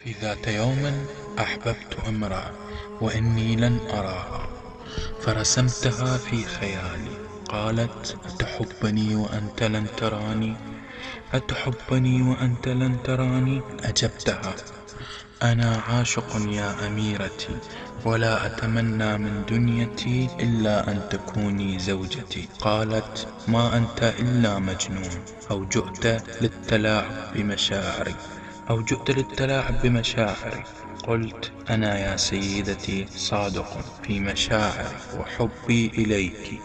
في ذات يوم أحببت امرأة وإني لن أراها، فرسمتها في خيالي. قالت: أتحبني وأنت لن تراني؟ أتحبني وأنت لن تراني؟ أجبتها: أنا عاشق يا أميرتي، ولا أتمنى من دنيتي إلا أن تكوني زوجتي. قالت: ما أنت إلا مجنون، أو جئت للتلاعب بمشاعري، أو جئت للتلاعب بمشاعري. قلت: أنا يا سيدتي صادق في مشاعري وحبي إليك،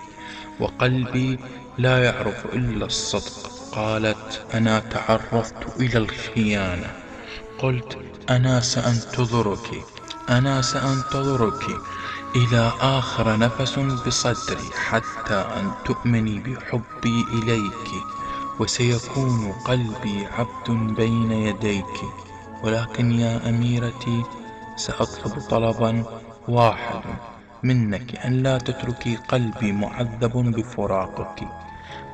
وقلبي لا يعرف إلا الصدق. قالت: أنا تعرضت إلى الخيانة. قلت: أنا سأنتظرك إلى آخر نفس بصدري حتى أن تؤمني بحبي إليك، وسيكون قلبي عبد بين يديك. ولكن يا أميرتي، سأطلب طلبا واحد منك، أن لا تتركي قلبي معذب بفراقك.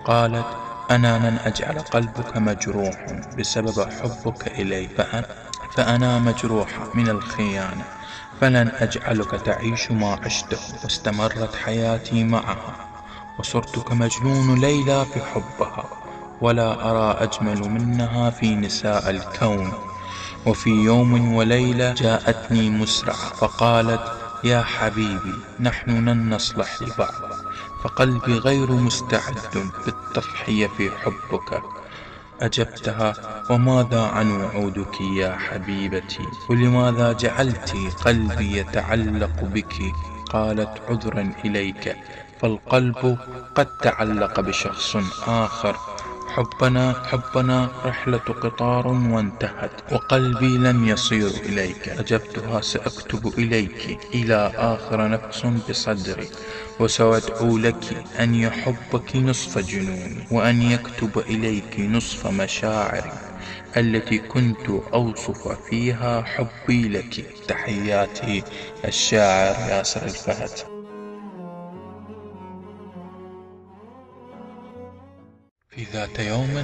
قالت: أنا لن أجعل قلبك مجروح بسبب حبك إلي، فأنا مجروحة من الخيانة، فلن أجعلك تعيش ما عشته. واستمرت حياتي معها، وصرت كمجنون ليلى في حبها، ولا أرى أجمل منها في نساء الكون. وفي يوم وليلة جاءتني مسرعة فقالت: يا حبيبي، نحن لن نصلح لبعض، فقلبي غير مستعد بالتضحية في حبك. أجبتها: وماذا عن وعودك يا حبيبتي؟ ولماذا جعلت قلبي يتعلق بك؟ قالت: عذرا إليك، فالقلب قد تعلق بشخص آخر. حبنا رحلة قطار وانتهت، وقلبي لن يصير إليك. أجبتها: سأكتب إليك إلى آخر نفس بصدري، وسأدعو لك أن يحبك نصف جنوني، وأن يكتب إليك نصف مشاعري التي كنت أوصف فيها حبي لك. تحياتي، الشاعر ياسر الفهد. في ذات يوم